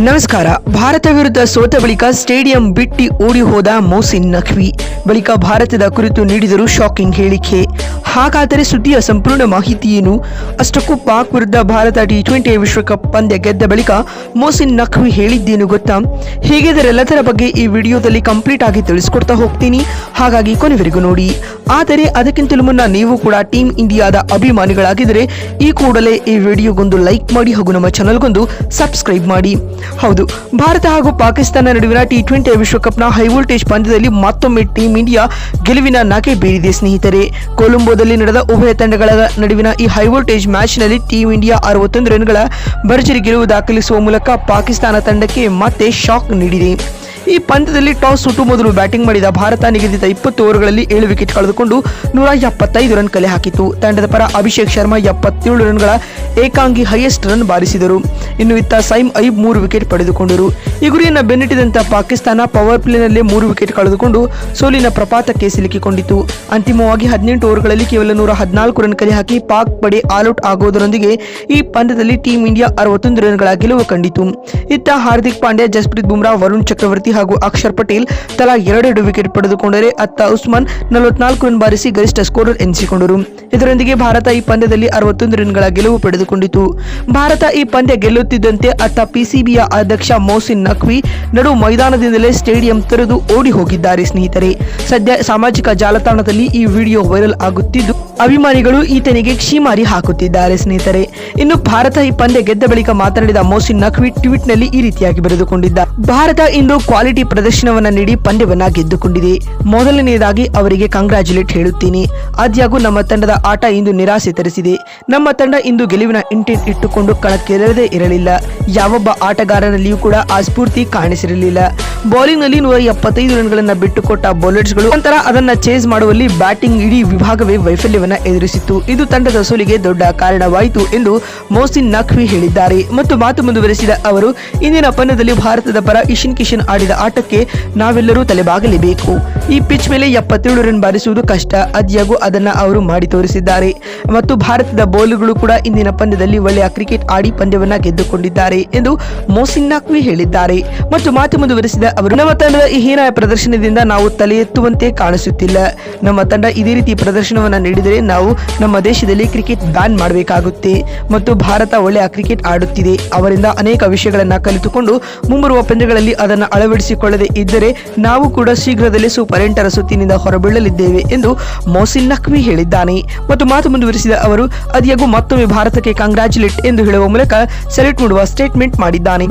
ನಮಸ್ಕಾರ. ಭಾರತ ವಿರುದ್ಧ ಸೋತ ಬಳಿಕ ಸ್ಟೇಡಿಯಂ ಬಿಟ್ಟು ಓಡಿ ಹೋದ ಮೊಹ್ಸಿನ್ ನಖ್ವಿ ಬಳಿಕ ಭಾರತದ ಕುರಿತು ನೀಡಿದರು ಶಾಕಿಂಗ್ ಹೇಳಿಕೆ. ಹಾಗಾದರೆ ಸುದ್ದಿಯ ಸಂಪೂರ್ಣ ಮಾಹಿತಿ ಏನು? ಅಷ್ಟಕ್ಕೂ ಪಾಕ್ ವಿರುದ್ಧ ಭಾರತ T20 ವಿಶ್ವಕಪ್ ಪಂದ್ಯ ಗೆದ್ದ ಬಳಿಕ ಮೊಹ್ಸಿನ್ ನಖ್ವಿ ಹೇಳಿದ್ದೇನು ಗೊತ್ತಾ? ಹೀಗಿದ್ದರೆಲ್ಲದರ ಬಗ್ಗೆ ಈ ವಿಡಿಯೋದಲ್ಲಿ ಕಂಪ್ಲೀಟ್ ಆಗಿ ತಿಳಿಸ್ಕೊಡ್ತಾ ಹೋಗ್ತೀನಿ, ಹಾಗಾಗಿ ಕೊನೆವರೆಗೂ ನೋಡಿ. ಆದರೆ ಅದಕ್ಕಿಂತಲೂ ಮುನ್ನ ನೀವು ಕೂಡ ಟೀಮ್ ಇಂಡಿಯಾದ ಅಭಿಮಾನಿಗಳಾಗಿದ್ದರೆ ಈ ಕೂಡಲೇ ಈ ವಿಡಿಯೋಗೊಂದು ಲೈಕ್ ಮಾಡಿ ಹಾಗೂ ನಮ್ಮ ಚಾನಲ್ಗೊಂದು ಸಬ್ಸ್ಕ್ರೈಬ್ ಮಾಡಿ. ಹೌದು, ಭಾರತ ಹಾಗೂ ಪಾಕಿಸ್ತಾನ ನಡುವಿನ T20 ವಿಶ್ವಕಪ್ನ ಹೈವೋಲ್ಟೇಜ್ ಪಂದ್ಯದಲ್ಲಿ ಮತ್ತೊಮ್ಮೆ ಟೀಮ್ ಇಂಡಿಯಾ ಗೆಲುವಿನ ನಗೆ ಬೀರಿದೆ ಸ್ನೇಹಿತರೆ. ಕೊಲಂಬೋದಲ್ಲಿ ನಡೆದ ಉಭಯ ತಂಡಗಳ ನಡುವಿನ ಈ ಹೈವೋಲ್ಟೇಜ್ ಮ್ಯಾಚ್ನಲ್ಲಿ ಟೀಮ್ ಇಂಡಿಯಾ 61 ರನ್ಗಳ ಭರ್ಜರಿ ಗೆಲುವು ದಾಖಲಿಸುವ ಮೂಲಕ ಪಾಕಿಸ್ತಾನ ತಂಡಕ್ಕೆ ಮತ್ತೆ ಶಾಕ್ ನೀಡಿದೆ. ಈ ಪಂದ್ಯದಲ್ಲಿ ಟಾಸ್ ಸುಟ್ಟು ಮೊದಲು ಬ್ಯಾಟಿಂಗ್ ಮಾಡಿದ ಭಾರತ ನಿಗದಿತ 20 ಓವರ್ಗಳಲ್ಲಿ 7 ವಿಕೆಟ್ ಕಳೆದುಕೊಂಡು 175 ರನ್ ಕಲೆ ಹಾಕಿತು. ತಂಡದ ಪರ ಅಭಿಷೇಕ್ ಶರ್ಮಾ 77 ರನ್ಗಳ ಏಕಾಂಗಿ ಹೈಯೆಸ್ಟ್ ರನ್ ಬಾರಿಸಿದರು. ಇನ್ನು ಇತ್ತ ಸೈಮ್ ಐಬ್ 3 ವಿಕೆಟ್ ಪಡೆದುಕೊಂಡರು. ಈ ಗುರಿಯನ್ನು ಬೆನ್ನಟ್ಟಿದಂತ ಪಾಕಿಸ್ತಾನ ಪವರ್ ಪ್ಲೇನಲ್ಲೇ 3 ವಿಕೆಟ್ ಕಳೆದುಕೊಂಡು ಸೋಲಿನ ಪ್ರಪಾತಕ್ಕೆ ಸಿಲುಕಿಕೊಂಡಿತು. ಅಂತಿಮವಾಗಿ 18 ಓವರ್ಗಳಲ್ಲಿ ಕೇವಲ 114 ರನ್ ಕಲೆ ಹಾಕಿ ಪಾಕ್ ಪಡೆ ಆಲ್ಔಟ್ ಆಗುವುದರೊಂದಿಗೆ ಈ ಪಂದ್ಯದಲ್ಲಿ ಟೀಮ್ ಇಂಡಿಯಾ 61 ರನ್ಗಳ ಗೆಲುವು ಕಂಡಿತು. ಇತ್ತ ಹಾರ್ದಿಕ್ ಪಾಂಡ್ಯ, ಜಸ್ಪ್ರೀತ್ ಬುಮ್ರಾ, ವರುಣ್ ಚಕ್ರವರ್ತಿ ಹಾಗೂ ಅಕ್ಷರ್ ಪಟೇಲ್ ತಲಾ 2 ವಿಕೆಟ್ ಪಡೆದುಕೊಂಡರೆ ಅತ್ತ ಉಸ್ಮಾನ್ 44 ರನ್ ಬಾರಿಸಿ ಗರಿಷ್ಠ ಸ್ಕೋರರ್ ಎನಿಸಿಕೊಂಡರು. ಇದರೊಂದಿಗೆ ಭಾರತ ಈ ಪಂದ್ಯದಲ್ಲಿ 61 ರನ್ಗಳ ಗೆಲುವು ಪಡೆದುಕೊಂಡಿತು. ಭಾರತ ಈ ಪಂದ್ಯ ಗೆಲ್ಲುತ್ತಿದ್ದಂತೆ ಅತ್ತ PCBಯ ಅಧ್ಯಕ್ಷ ಮೊಹ್ಸಿನ್ ನಖ್ವಿ ನಡು ಮೈದಾನದಿಂದಲೇ ಸ್ಟೇಡಿಯಂ ತೊರೆದು ಓಡಿ ಹೋಗಿದ್ದಾರೆ ಸ್ನೇಹಿತರೆ. ಸದ್ಯ ಸಾಮಾಜಿಕ ಜಾಲತಾಣದಲ್ಲಿ ಈ ವಿಡಿಯೋ ವೈರಲ್ ಆಗುತ್ತಿದ್ದು ಅಭಿಮಾನಿಗಳು ಈತನಿಗೆ ಕ್ಷಿಮಾರಿ ಹಾಕುತ್ತಿದ್ದಾರೆ ಸ್ನೇಹಿತರೆ. ಇನ್ನು ಭಾರತ ಈ ಪಂದ್ಯ ಗೆದ್ದ ಬಳಿಕ ಮಾತನಾಡಿದ ಮೊಹ್ಸಿನ್ ನಖ್ವಿ ಟ್ವೀಟ್ ನಲ್ಲಿ ಈ ರೀತಿಯಾಗಿ ಬರೆದುಕೊಂಡಿದ್ದ: ಭಾರತ ಇಂದು ಕ್ವಾಲಿಟಿ ಪ್ರದರ್ಶನವನ್ನ ನೀಡಿ ಪಂದ್ಯವನ್ನ ಗೆದ್ದುಕೊಂಡಿದೆ. ಮೊದಲನೆಯದಾಗಿ ಅವರಿಗೆ ಕಂಗ್ರಾಚುಲೇಟ್ ಹೇಳುತ್ತೀನಿ. ಆದ್ಯಾಗೂ ನಮ್ಮ ತಂಡದ ಆಟ ಇಂದು ನಿರಾಸೆ ತರಿಸಿದೆ. ನಮ್ಮ ತಂಡ ಇಂದು ಗೆಲುವಿನ ಇಂಟೆಂಟ್ ಇಟ್ಟುಕೊಂಡು ಕಣಕ್ಕಿಳಿಯದೇ ಇರಲಿಲ್ಲ. ಯಾವೊಬ್ಬ ಆಟಗಾರನಲ್ಲಿಯೂ ಕೂಡ ಆ ಸ್ಫೂರ್ತಿ ಕಾಣಿಸಿರಲಿಲ್ಲ. ಬೌಲಿಂಗ್ ನಲ್ಲಿ 175 ರನ್ಗಳನ್ನ ಬಿಟ್ಟುಕೊಟ್ಟ ಬೌಲರ್ಸ್ಗಳು ನಂತರ ಅದನ್ನ ಚೇಸ್ ಮಾಡುವಲ್ಲಿ ಬ್ಯಾಟಿಂಗ್ ಇಡೀ ವಿಭಾಗವೇ ವೈಫಲ್ಯವನ್ನ ಎದುರಿಸಿತ್ತು. ಇದು ತಂಡದ ಸೋಲಿಗೆ ದೊಡ್ಡ ಕಾರಣವಾಯಿತು ಎಂದು ಮೊಹ್ಸಿನ್ ನಖ್ವಿ ಹೇಳಿದ್ದಾರೆ. ಮತ್ತು ಮಾತು ಮುಂದುವರೆಸಿದ ಅವರು, ಇಂದಿನ ಪಂದ್ಯದಲ್ಲಿ ಭಾರತದ ಪರ ಇಶಾನ್ ಕಿಶನ್ ಆಡಿದ ಆಟಕ್ಕೆ ನಾವೆಲ್ಲರೂ ತಲೆಬಾಗಲೇಬೇಕು. ಈ ಪಿಚ್ ಮೇಲೆ 77 ರನ್ ಬಾರಿಸುವುದು ಕಷ್ಟ. ಆದ್ಯಾಗೂ ಅದನ್ನ ಅವರು ಮಾಡಿ ತೋರಿಸಿದ್ದಾರೆ. ಮತ್ತು ಭಾರತದ ಬೌಲರ್ಗಳು ಕೂಡ ಇಂದಿನ ಪಂದ್ಯದಲ್ಲಿ ಒಳ್ಳೆಯ ಕ್ರಿಕೆಟ್ ಆಡಿ ಪಂದ್ಯವನ್ನ ಗೆದ್ದುಕೊಂಡಿದ್ದಾರೆ ಎಂದು ಮೊಹ್ಸಿನ್ ನಖ್ವಿ ಹೇಳಿದ್ದಾರೆ. ಮತ್ತು ಮಾತು ಮುಂದುವರೆಸಿದ ಅವರು, ನಮ್ಮ ತಂಡದ ಈ ಹೀನಾಯ ಪ್ರದರ್ಶನದಿಂದ ನಾವು ತಲೆ ಎತ್ತುವಂತೆ ಕಾಣಿಸುತ್ತಿಲ್ಲ. ನಮ್ಮ ತಂಡ ಇದೇ ರೀತಿ ಪ್ರದರ್ಶನವನ್ನ ನೀಡಿದರೆ ನಾವು ನಮ್ಮ ದೇಶದಲ್ಲಿ ಕ್ರಿಕೆಟ್ ಬ್ಯಾನ್ ಮಾಡಬೇಕಾಗುತ್ತೆ. ಮತ್ತು ಭಾರತ ಒಳ್ಳೆಯ ಕ್ರಿಕೆಟ್ ಆಡುತ್ತಿದೆ. ಅವರಿಂದ ಅನೇಕ ವಿಷಯಗಳನ್ನ ಕಲಿತುಕೊಂಡು ಮುಂಬರುವ ಪಂದ್ಯಗಳಲ್ಲಿ ಅದನ್ನು ಅಳವಡಿಸಿಕೊಳ್ಳದೆ ಇದ್ದರೆ ನಾವು ಕೂಡ ಶೀಘ್ರದಲ್ಲೇ ಸೂಪರ್ 8ರ ಸುತ್ತಿನಿಂದ ಹೊರಬೀಳಲಿದ್ದೇವೆ ಎಂದು ಮೊಹ್ಸಿನ್ ನಖ್ವಿ ಹೇಳಿದ್ದಾನೆ. ಮತ್ತು ಮಾತು ಮುಂದುವರೆಸಿದ ಅವರು, ಅದ್ಯಾಗೂ ಮತ್ತೊಮ್ಮೆ ಭಾರತಕ್ಕೆ ಕಂಗ್ರಾಚುಲೇಟ್ ಎಂದು ಹೇಳುವ ಮೂಲಕ ಸೆಲ್ಯೂಟ್ ಮಾಡುವ ಸ್ಟೇಟ್ಮೆಂಟ್ ಮಾಡಿದ್ದಾನೆ.